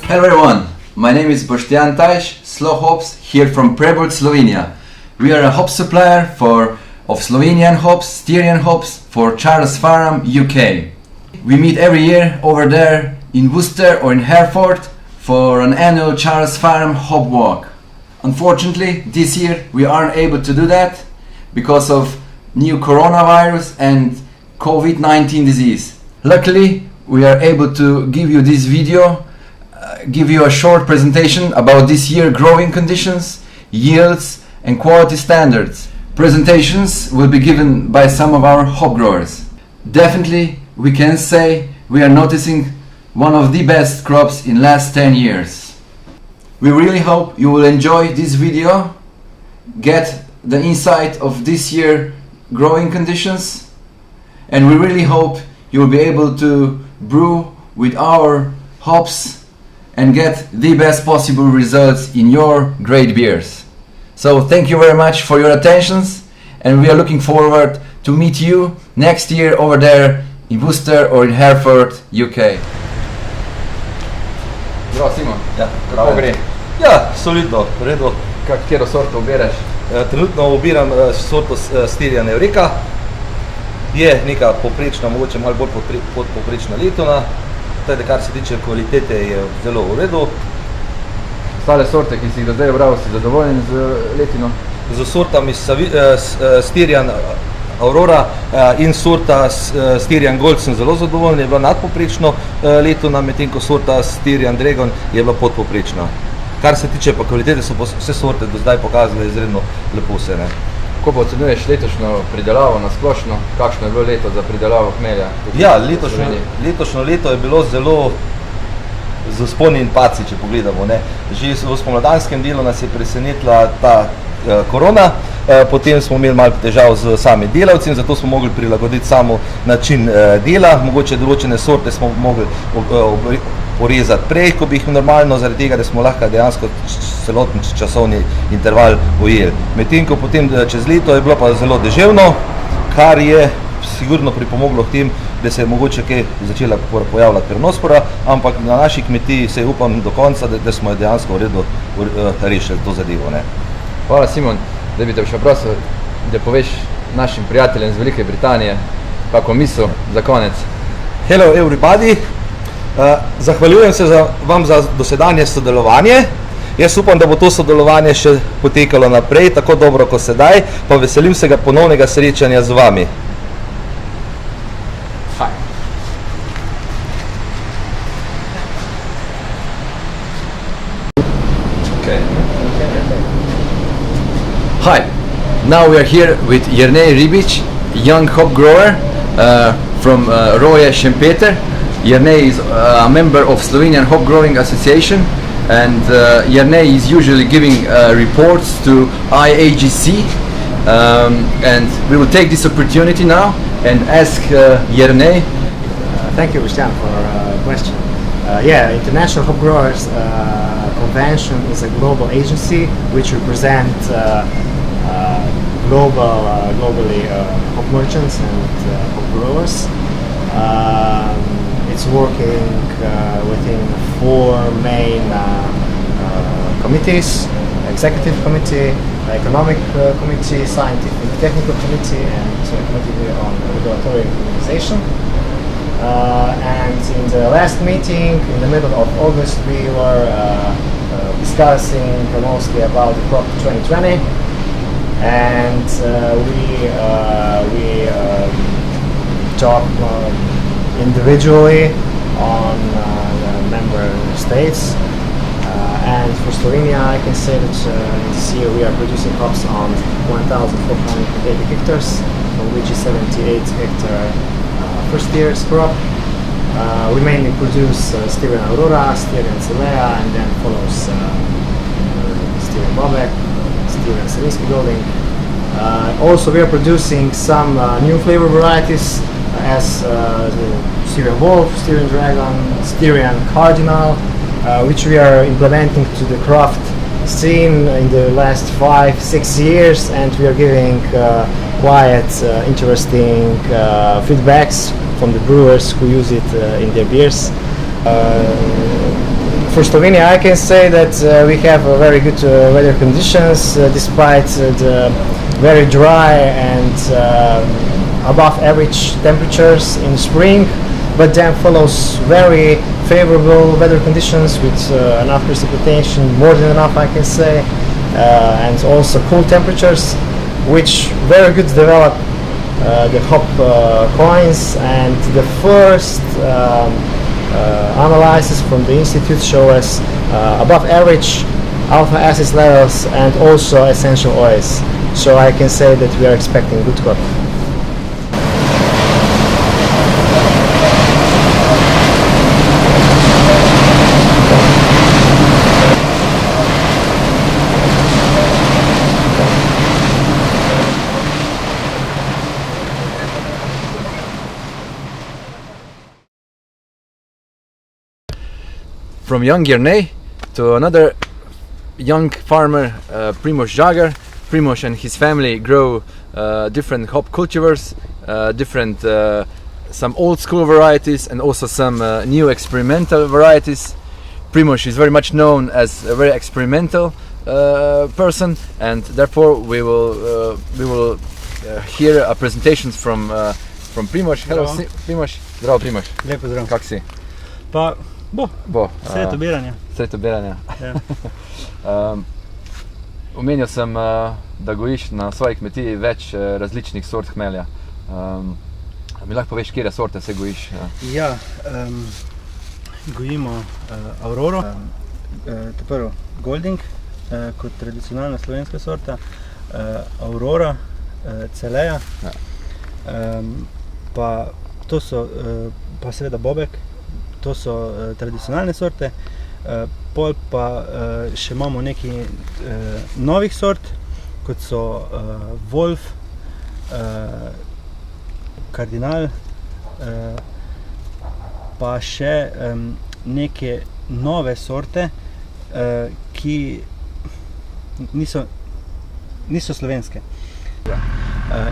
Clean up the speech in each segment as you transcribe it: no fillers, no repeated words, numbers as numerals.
Hello everyone, my name is Boštjan Tajš, Slow Hops, here from Pridewood, Slovenia. We are a hop supplier of Slovenian hops, Styrian hops for Charles Faram, UK. We meet every year over there in Worcester or in Hereford for an annual Charles Faram HopWalk. Unfortunately, this year we aren't able to do that because of new coronavirus and COVID-19 disease. Luckily, we are able to give you this video, give you a short presentation about this year growing conditions, yields and quality standards. Presentations will be given by some of our hop growers. Definitely, we can say we are noticing one of the best crops in last 10 years. We really hope you will enjoy this video, get the insight of this year growing conditions, and we really hope you will be able to brew with our hops and get the best possible results in your great beers. So thank you very much for your attentions, and we are looking forward to meet you next year over there in Worcester or in Hereford, UK. Zdravo Simon, kako gre? Ja, solidno, v redu. Katero sorto ubiraš? Trenutno ubiram sorto Styrian Eureka. Je neka poprečna, mogoče malo bolj podpoprečna letona. Tudi kar se tiče kvalitete je zelo v redu. Ostale sorte, ki si jih do zdaj obral, si zadovoljen z letino? Z sortami Styrian Aurora in sorta Styrian Gold sem zelo zadovoljen, je bila nadpoprečno letona, medtem ko sorta Styrian Dragon je bila podpoprečna. Kar se tiče pa kvalitete, so vse sorte do zdaj pokazale izredno lepo vse. Kako pa ocenjuješ letošnjo pridelavo na splošno? Kakšno je bilo leto za pridelavo hmelja? Ja, letošnjo leto je bilo zelo z vzponi in padci, če pogledamo. Že v spomladanskem delu nas je presenetila ta korona, potem smo imeli malo težav z sami delavci in zato smo mogli prilagoditi samo način dela. Mogoče določene sorte smo mogli porezati prej, ko bi jih normalno, zaradi tega, da smo lahko dejansko celoten časovni interval ujeli. Medtem ko potem čez leto je bilo pa zelo deževno, kar je sigurno pripomoglo k tem, da se je mogoče kaj začela pojavljati pernospora, ampak na naši kmetiji se upam do konca, da smo dejansko v redu rešili to zadevo. Hvala Simon, da bi te še prosil, da poveš našim prijateljem z Velike Britanije kako misel za konec. Hello everybody, zahvaljujem se vam za dosedanje sodelovanje. Jaz upam, da bo to sodelovanje še potekalo naprej, tako dobro kot sedaj, pa veselim se ga ponovnega srečanja z vami. Hi, now we are here with Jernej Ribic, young hop grower from Roje Šempeter. Jernej is a member of Slovenian Hop Growing Association, and Jernej is usually giving reports to IAGC, and we will take this opportunity now and ask Jernej. Thank you, Boštjan, for a question. International Hop Growers Convention is a global agency which represents globally hop merchants and hop growers. It's working within 4 main committees: executive committee, economic committee, scientific technical committee, and committee on regulatory organization. And in the last meeting, in the middle of August, we were discussing mostly about the crop 2020, and we talked individually on the member states. And for Slovenia, I can say that this year we are producing hops on 1,480 hectares, from which is 78 hectare first year's crop. We mainly produce Styrian Aurora, Styrian Celea, and then follows Styrian Bobek, Styrian Selinski Golding. Also, we are producing some new flavor varieties as Styrian Wolf, Styrian Dragon, Styrian Cardinal, which we are implementing to the craft scene in the last 5-6 years, and we are giving quite interesting feedbacks from the brewers who use it in their beers. For Slovenia, I can say that we have very good weather conditions despite the very dry and above average temperatures in spring, but then follows very favorable weather conditions with enough precipitation, more than enough I can say, and also cool temperatures, which very good develop the hop coins. And the first analysis from the institute show us above average alpha acid levels and also essential oils. So I can say that we are expecting good crop. From young Gernay to another young farmer, Primož Žagar. Primož and his family grow different hop cultivars, different some old school varieties and also some new experimental varieties. Primož is very much known as a very experimental person, and therefore we will hear a presentations from Primož. Hello, Primož. Zdravo, Primož. Lep pozdrav. Kak si? Pa bo, Sreto biranja. Sreto biranja. Ja. Omenil sem, da gojiš na svoji kmetiji več različnih sort hmelja. Mi lahko poveš, katere sorte se gojiš? Ja, gojimo Auroro, prvo Golding kot tradicionalna slovenska sorta, Aurora, Celeja, pa to so, pa seveda Bobek, to so tradicionalne sorte. Pol pa še imamo nekaj novih sort, kot so Wolf, Kardinal, pa še neke nove sorte, ki niso slovenske.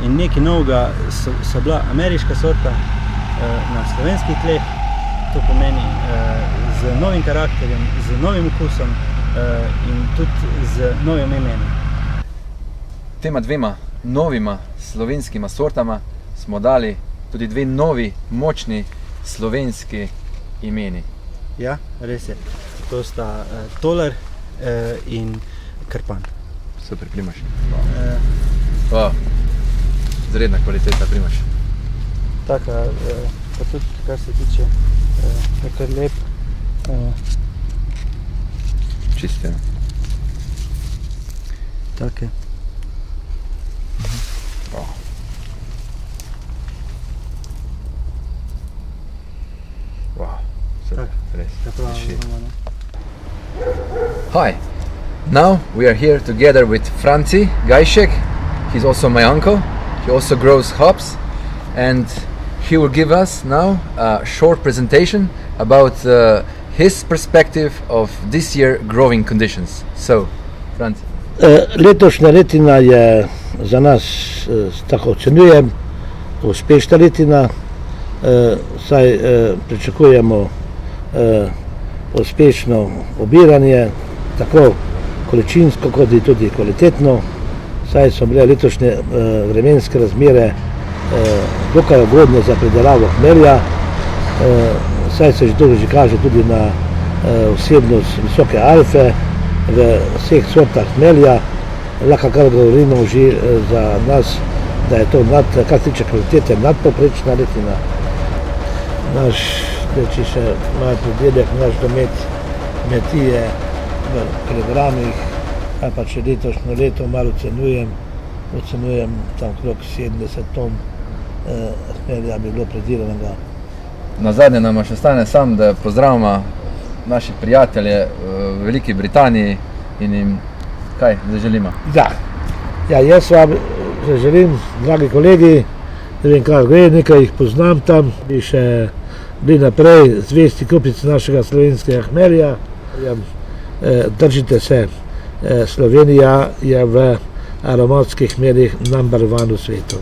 In nekaj novega so bila ameriška sorta na slovenskih tleh. To pomeni z novim karakterjem, z novim okusom in tudi z novim imenom. Tema dvema novima slovenskima sortama smo dali tudi dve novi, močni slovenski imeni. Ja, res je. To sta Tolar in Krpan. Super, Primož. Zredna kvaliteta, Primož. Taka, pa tudi kar se tiče, je kar lep. Čiste. Take. Wow, super, res. Hi, now we are here together with Franci Gajšek. He's also my uncle. He also grows hops, and he will give us now a short presentation about his perspective of this year growing conditions. So, Franci. Letošnja letina je za nas, tako ocenjujem, uspešna letina, saj pričakujemo uspešno obiranje, tako količinsko kot tudi kvalitetno, saj so bile letošnje vremenske razmere dokaj ugodne za pridelavo hmelja, saj se že kaže tudi na vsebnost visoke alfe v vseh sortah hmelja. Lahko kar govorimo že za nas, da je to kar tiče kvalitete, nadpovprečna letina. Naš, če še malo pridelek, naš domet kmetije v kilogramih, ali pa če letošnjo leto malo ocenjujem tam okrog 70 ton hmelja bi bilo pridelanega. Nazadnje nam še ostane sam, da pozdravimo naše prijatelje v Veliki Britaniji in jim kaj zaželimo. Ja, jaz vam zaželim, dragi kolegi, ne vem kaj gre, nekaj jih poznam tam, bi še bili naprej zvesti kupici našega slovenskega hmelja. Držite se, Slovenija je v aromatskih hmeljih number one v svetu.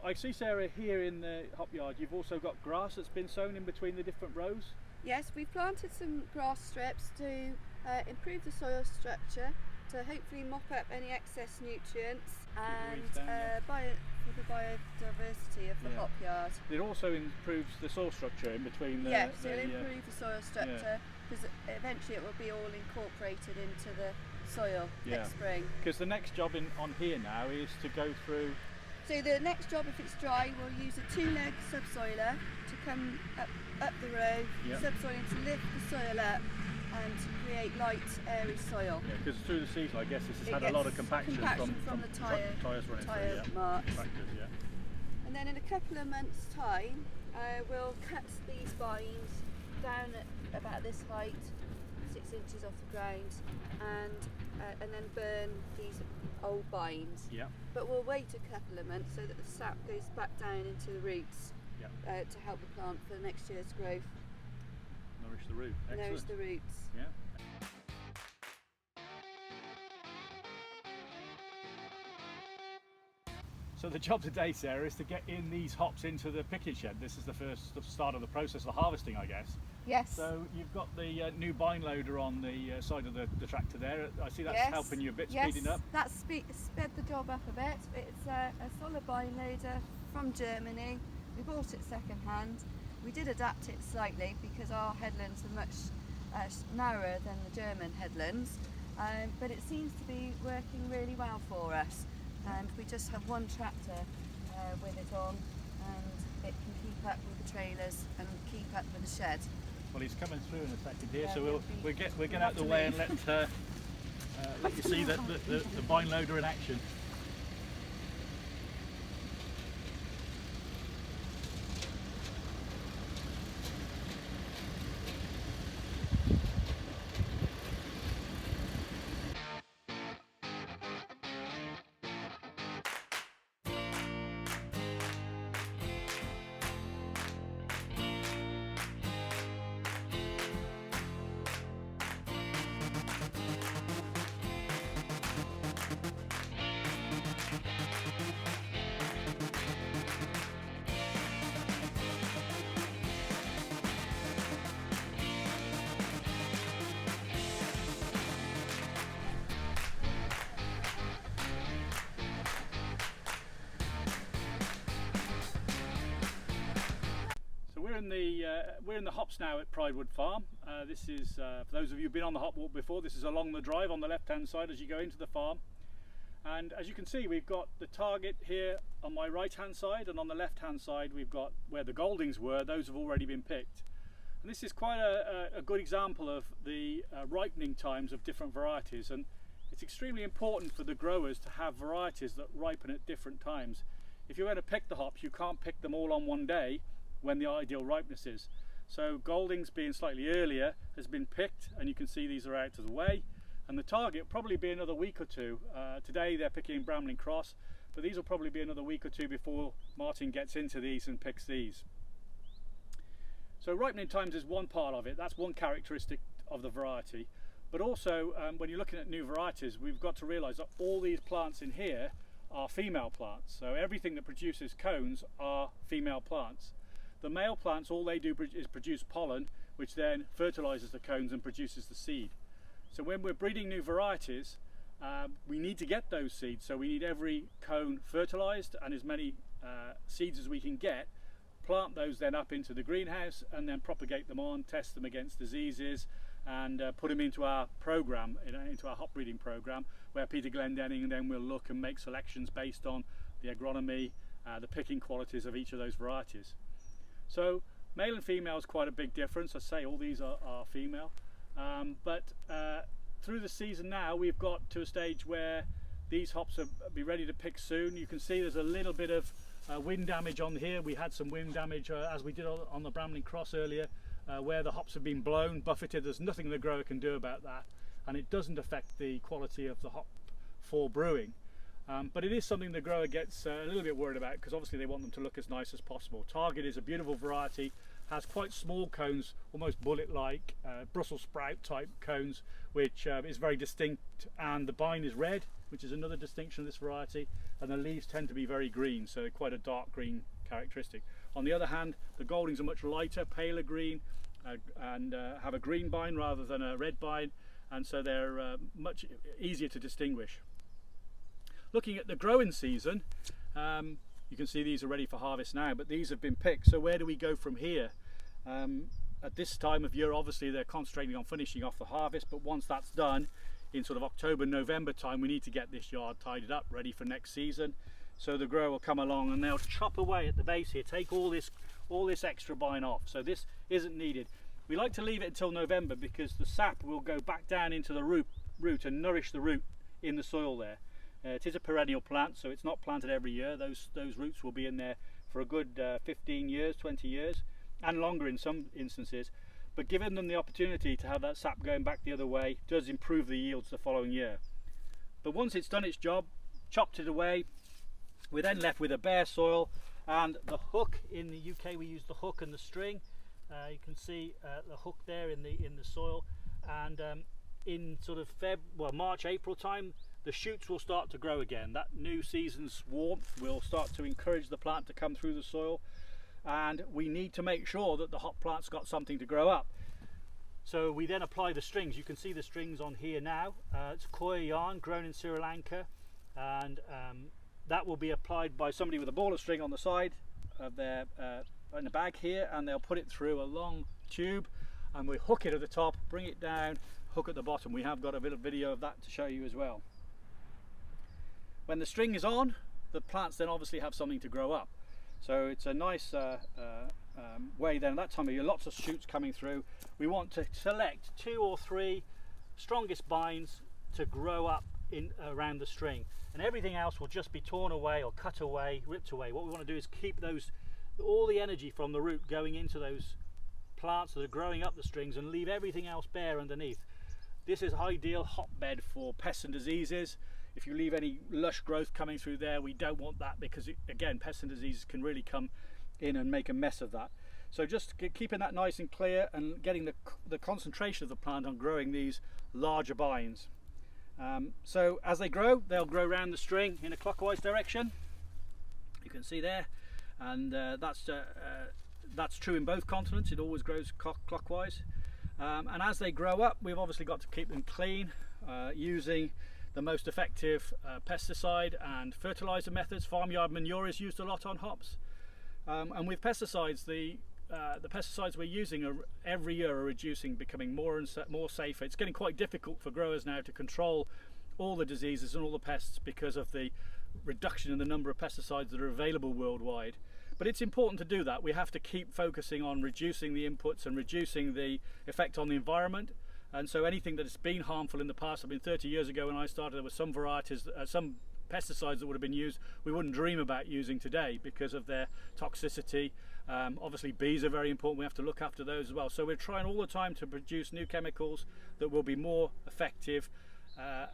I see, Sarah, here in the hop yard, you've also got grass that's been sown in between the different rows. Yes, we've planted some grass strips to improve the soil structure, to hopefully mop up any excess nutrients and weeds down, for the biodiversity of the hop yard. It also improves the soil structure in between the... Yes, it'll improve the soil structure because eventually it will be all incorporated into the soil next spring. Because the next job on here now is to go through... So the next job, if it's dry, we'll use a 2-leg subsoiler to come up the row, subsoiling to lift the soil up and to create light, airy soil. Yeah, because through the season, I guess this has had a lot of compaction from the tyres running through, marks. Tractors, And then in a couple of months' time, we'll cut these vines down at about this height, 6 inches off the ground, and then burn these old vines. Yeah. But we'll wait a couple of months so that the sap goes back down into the roots to help the plant for next year's growth. Nourish the root. Excellent. Nourish the roots. Yeah. So the job today, Sarah, is to get in these hops into the picking shed. This is the start of the process of harvesting, I guess. Yes. So you've got the new vine loader on the side of the tractor there. I see that's helping you a bit, speeding up. That's sped the job up a bit. It's a solid vine loader from Germany. We bought it second hand. We did adapt it slightly because our headlands are much narrower than the German headlands, but it seems to be working really well for us. And we just have one tractor with it on, and it can keep up with the trailers and keep up with the shed. Well, he's coming through in a second here, so we'll get out of the way and let you see the vine loader in action. We're in the hops now at Pridewood Farm. This is, for those of you who've been on the HopWalk before, this is along the drive on the left hand side as you go into the farm. And as you can see, we've got the target here on my right hand side, and on the left hand side we've got where the Goldings were. Those have already been picked. And this is quite a good example of the ripening times of different varieties, and it's extremely important for the growers to have varieties that ripen at different times. If you're going to pick the hops, you can't pick them all on one day when the ideal ripeness is. So Goldings, being slightly earlier, has been picked, and you can see these are out of the way, and the target will probably be another week or two. Today they're picking Bramling Cross, but these will probably be another week or two before Martin gets into these and picks these. So ripening times is one part of it. That's one characteristic of the variety, but also when you're looking at new varieties, we've got to realize that all these plants in here are female plants. So everything that produces cones are female plants. The male plants, all they do is produce pollen, which then fertilizes the cones and produces the seed. So when we're breeding new varieties, we need to get those seeds. So we need every cone fertilized and as many seeds as we can get, plant those then up into the greenhouse and then propagate them on, test them against diseases, and put them into our program, into our hop breeding program, where Peter Glendenning then will look and make selections based on the agronomy, the picking qualities of each of those varieties. So male and female is quite a big difference. I say all these are female, but through the season now we've got to a stage where these hops will be ready to pick soon. You can see there's a little bit of wind damage on here. We had some wind damage as we did on the Bramling Cross earlier, where the hops have been blown, buffeted. There's nothing the grower can do about that, and it doesn't affect the quality of the hop for brewing. But it is something the grower gets a little bit worried about, because obviously they want them to look as nice as possible. Target is a beautiful variety, has quite small cones, almost bullet-like, Brussels sprout type cones, which is very distinct, and the bine is red, which is another distinction of this variety. and the leaves tend to be very green, so quite a dark green characteristic. On the other hand, the Goldings are much lighter, paler green, and have a green bine rather than a red bine, and so they're much easier to distinguish. Looking at the growing season, you can see these are ready for harvest now, but these have been picked. So where do we go from here? At this time of year, obviously they're concentrating on finishing off the harvest, but once that's done, in sort of October, November time, we need to get this yard tidied up, ready for next season. So the grower will come along and they'll chop away at the base here, take all this extra bine off. So this isn't needed. We like to leave it until November because the sap will go back down into the root and nourish the root in the soil there. It is a perennial plant, so it's not planted every year. Those roots will be in there for a good 15 years, 20 years, and longer in some instances. But giving them the opportunity to have that sap going back the other way does improve the yields the following year. But once it's done its job, chopped it away, we're then left with a bare soil and the hook. In the UK we use the hook and the string. You can see the hook there in the soil, and in sort of March, April time, the shoots will start to grow again. That new season's warmth will start to encourage the plant to come through the soil, and we need to make sure that the hop plant's got something to grow up. So we then apply the strings. You can see the strings on here now. It's Koya yarn grown in Sri Lanka, and that will be applied by somebody with a ball of string on the side of their in a bag here, and they'll put it through a long tube, and we hook it at the top, bring it down, hook at the bottom. We have got a bit of video of that to show you as well. When the string is on, the plants then obviously have something to grow up. So it's a nice way then, at that time of year, lots of shoots coming through. We want to select 2 or 3 strongest bines to grow up in around the string, and everything else will just be torn away or cut away, ripped away. What we want to do is keep all the energy from the root going into those plants that are growing up the strings and leave everything else bare underneath. This is ideal hotbed for pests and diseases. If you leave any lush growth coming through there, we don't want that, because again, pests and diseases can really come in and make a mess of that. So just keeping that nice and clear and getting the concentration of the plant on growing these larger bines. So as they grow, they'll grow around the string in a clockwise direction. You can see there, and that's true in both continents. It always grows clockwise. And as they grow up, we've obviously got to keep them clean, using the most effective pesticide and fertilizer methods. Farmyard manure is used a lot on hops, and with pesticides, the pesticides we're using every year are reducing, becoming more and more safer. It's getting quite difficult for growers now to control all the diseases and all the pests because of the reduction in the number of pesticides that are available worldwide. But it's important to do that. We have to keep focusing on reducing the inputs and reducing the effect on the environment. And so anything that has been harmful in the past, 30 years ago when I started, there were some varieties, some pesticides that would have been used we wouldn't dream about using today because of their toxicity. Obviously bees are very important, we have to look after those as well. So we're trying all the time to produce new chemicals that will be more effective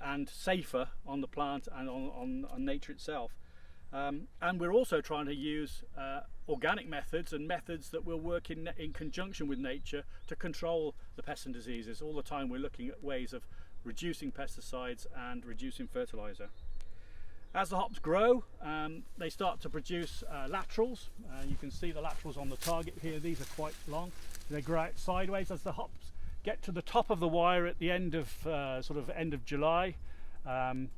and safer on the plant and on nature itself. And we're also trying to use organic methods and methods that will work in conjunction with nature to control the pests and diseases. All the time we're looking at ways of reducing pesticides and reducing fertilizer. As the hops grow, they start to produce laterals. You can see the laterals on the target here. These are quite long. They grow out sideways as the hops get to the top of the wire at the end of end of July, around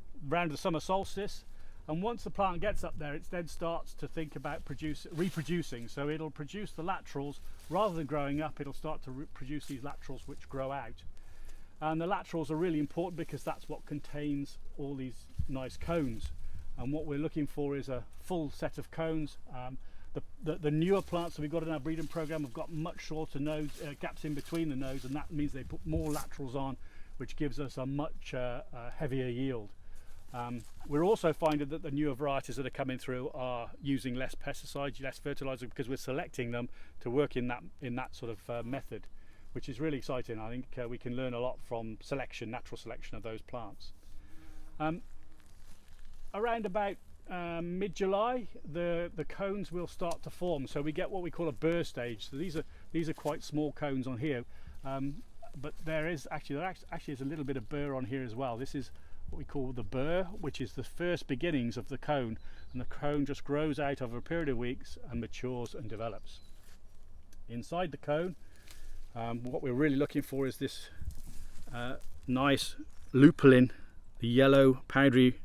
the summer solstice. And once the plant gets up there, it then starts to think about reproducing. So it'll produce the laterals rather than growing up. It'll start to produce these laterals which grow out. And the laterals are really important because that's what contains all these nice cones. And what we're looking for is a full set of cones. The newer plants that we've got in our breeding program have got much shorter nodes, gaps in between the nodes, and that means they put more laterals on, which gives us a much heavier yield. We're also finding that the newer varieties that are coming through are using less pesticides, less fertilizer, because we're selecting them to work in that sort of method, which is really exciting. I think we can learn a lot from natural selection of those plants. Around about mid-July, the cones will start to form, so we get what we call a burr stage. So these are quite small cones on here, but there is a little bit of burr on here as well. This is what we call the burr, which is the first beginnings of the cone, and the cone just grows out over a period of weeks and matures and develops. Inside the cone, what we're really looking for is this nice lupulin. The yellow powdery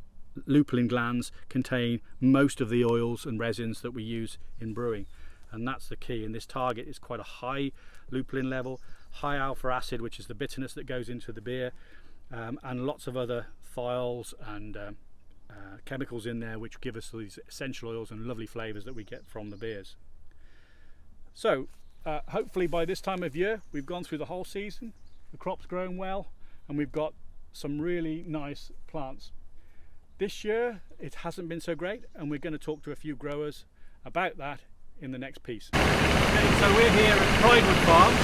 lupulin glands contain most of the oils and resins that we use in brewing, and that's the key. And this target is quite a high lupulin level, high alpha acid, which is the bitterness that goes into the beer, and lots of other thiols and chemicals in there which give us these essential oils and lovely flavours that we get from the beers. So hopefully by this time of year we've gone through the whole season, the crop's growing well, and we've got some really nice plants. This year it hasn't been so great, and we're going to talk to a few growers about that in the next piece. Okay, so we're here at Pridewood Farm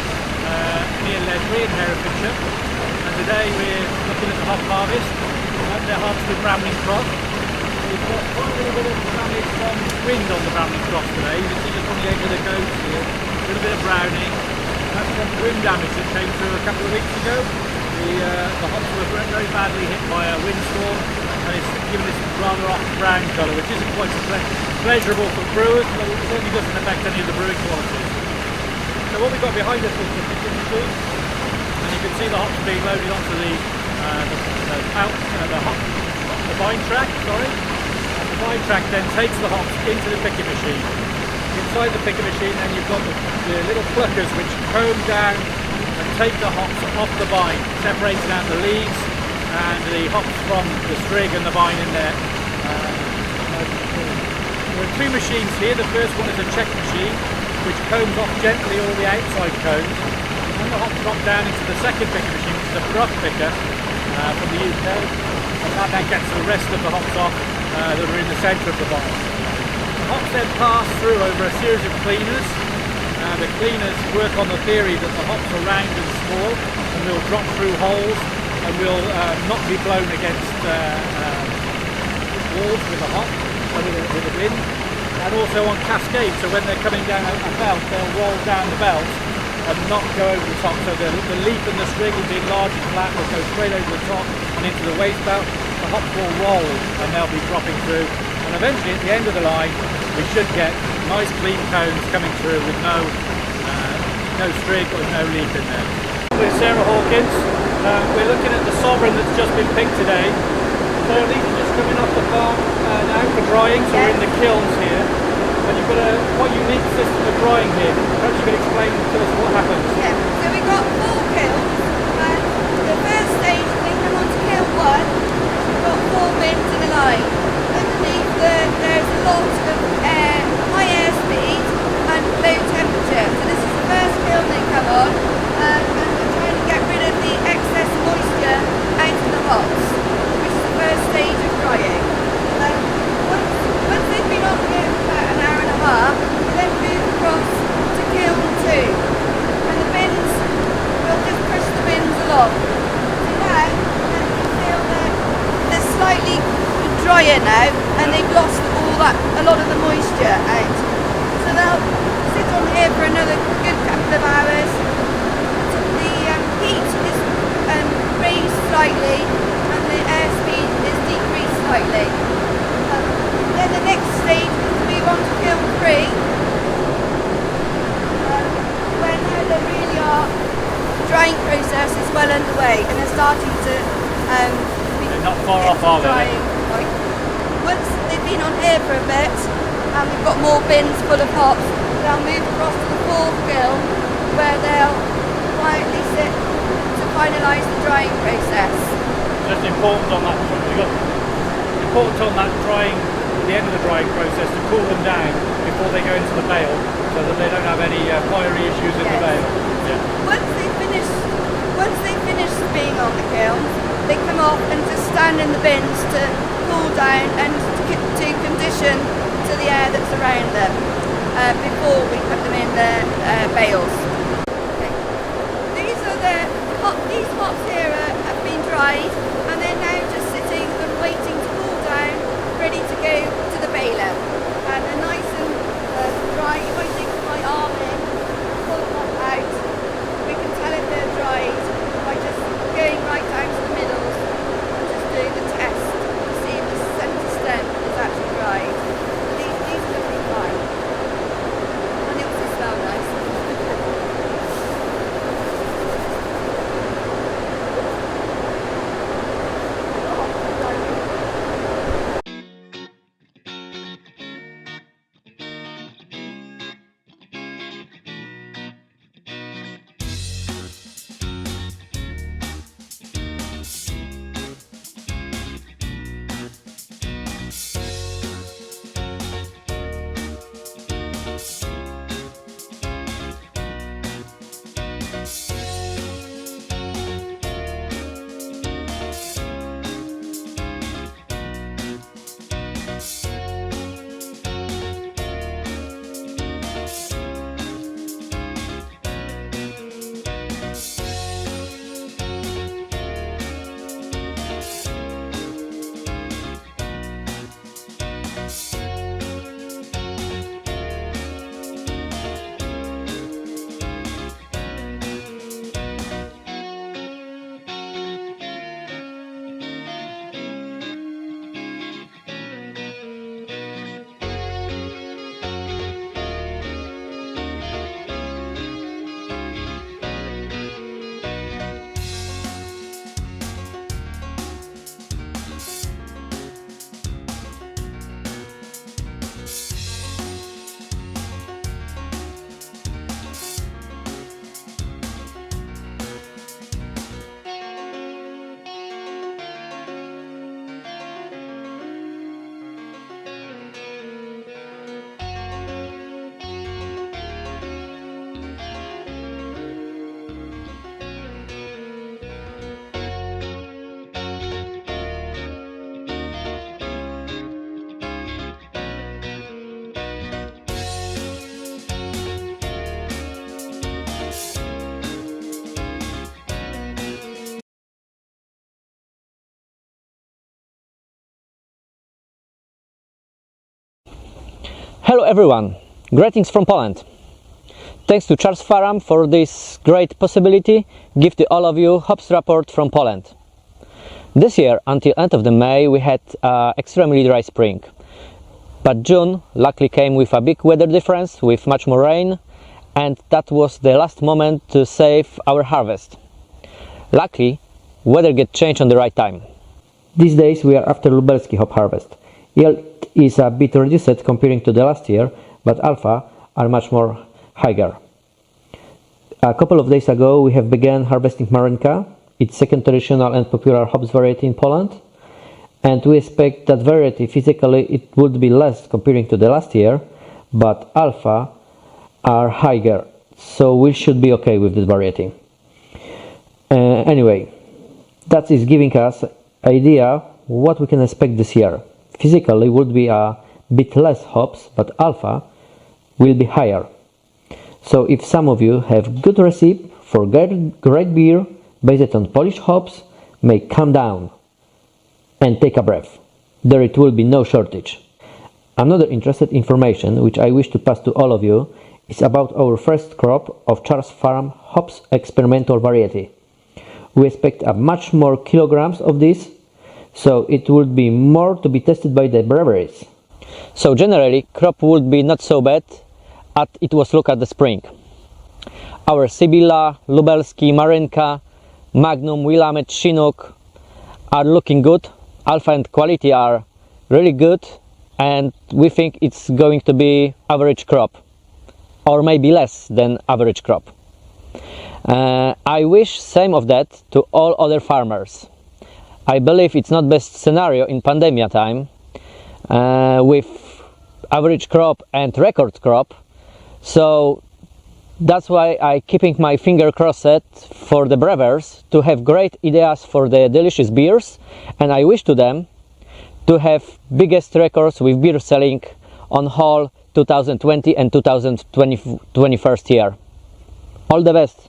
near Ledbury in Herefordshire, and today we're looking at the hop harvest and the harvested Bramling crop. We've got quite a little bit of damage from wind on the Bramling crop today. You can see just on the edge of the cones here, a little bit of browning. That's from wind damage that came through a couple of weeks ago. The hops were very badly hit by a windstorm, and it's given this rather off brown colour, which isn't quite so pleasurable for brewers, but it certainly doesn't affect any of the brewing qualities. So what we've got behind us is the picking machine, and you can see the hops being loaded onto the vine track. And the vine track then takes the hops into the picking machine. Inside the picking machine, then you've got the little pluckers which comb down and take the hops off the vine, separating out the leaves and the hops from the sprig and the vine in there. There are two machines here. The first one is a check machine which combs off gently all the outside cones, and the hops drop down into the second picking machine, which is a brush picker from the UK, and that then gets the rest of the hops off that are in the centre of the vine. The hops then pass through over a series of cleaners. The cleaners work on the theory that the hops are round and small and will drop through holes and will not be blown against walls with the hop, with the wind, and also on cascades. So when they're coming down a belt, they'll roll down the belt and not go over the top. So the leaf and the sprig will be large and flat, will go straight over the top and into the waste belt. The hops will roll and they'll be dropping through, and eventually at the end of the line we should get nice clean cones coming through with no sprig or no leaf in there. With Sarah Hawkins, we're looking at the Sovereign that's just been picked today. So these are just coming off the farm now for drying, so we're in the kilns here. And you've got a quite unique system of drying here. Perhaps you could explain to us what happens. Yeah, so we've got 4 kilns, and the first stage we come on to kiln 1, we've got 4 bins in a line. Underneath there's a lot of high air speed and low temperature. So this is the first kiln they come on, and we're trying to get rid of the excess moisture out of the hops, which is the first stage of drying. Once they've been on here for about an hour and a half, we then move across to kiln 2, and the bins, we'll just push the bins along. So now you can feel they're slightly drier now, and they've lost a lot of the moisture out. So they'll sit on here for another good couple of hours. The heat is raised slightly, and the air speed is decreased slightly. Then the next stage is to move on to kiln 3, where now they really are, the drying process is well underway, and they're starting to They're not far off, are they? Once they've been on here for a bit, and we've got more bins full of hops, they'll move across to the 4th kiln, where they'll quietly sit to finalise the drying process. Just important on that drying, at the end of the drying process, to cool them down before they go into the bale, so that they don't have any fiery issues in the bale. Yeah. Once they finish being on the kiln, they come off and just stand in the bins to cool down and to condition to the air that's around them before we put them in the bales. Okay. These hops here have been dried, and they're now just sitting and waiting to cool down, ready to go to the baler. And they're nice and dry. If I take my arm in, pull them out, we can tell if they're dried by just going right down to the middles and just doing the Hello everyone, greetings from Poland. Thanks to Charles Faram for this great possibility give to all of you hops report from Poland. This year until end of the May we had extremely dry spring, but June luckily came with a big weather difference with much more rain, and that was the last moment to save our harvest. Luckily, weather get changed on the right time. These days we are after Lubelski hop harvest. Yield is a bit reduced comparing to the last year, but alpha are much more higher. A couple of days ago we have begun harvesting Marenka, its second traditional and popular hops variety in Poland, and we expect that variety physically it would be less comparing to the last year, but alpha are higher, so we should be okay with this variety. Anyway, that is giving us idea what we can expect this year. Physically would be a bit less hops, but alpha will be higher. So if some of you have good recipe for great beer based on Polish hops, may come down and take a breath. There it will be no shortage. Another interesting information which I wish to pass to all of you is about our first crop of Charles Faram hops experimental variety. We expect a much more kilograms of this, so it would be more to be tested by the breweries. So generally crop would be not so bad as it was look at the spring. Our Sibylla, Lubelski, Marenka, Magnum, Willamette, Chinook are looking good. Alpha and quality are really good, and we think it's going to be average crop, or maybe less than average crop. I wish same of that to all other farmers. I believe it's not best scenario in pandemic time with average crop and record crop, so that's why I keeping my finger crossed for the brewers to have great ideas for the delicious beers, and I wish to them to have biggest records with beer selling on whole 2020 and 2021 year. All the best!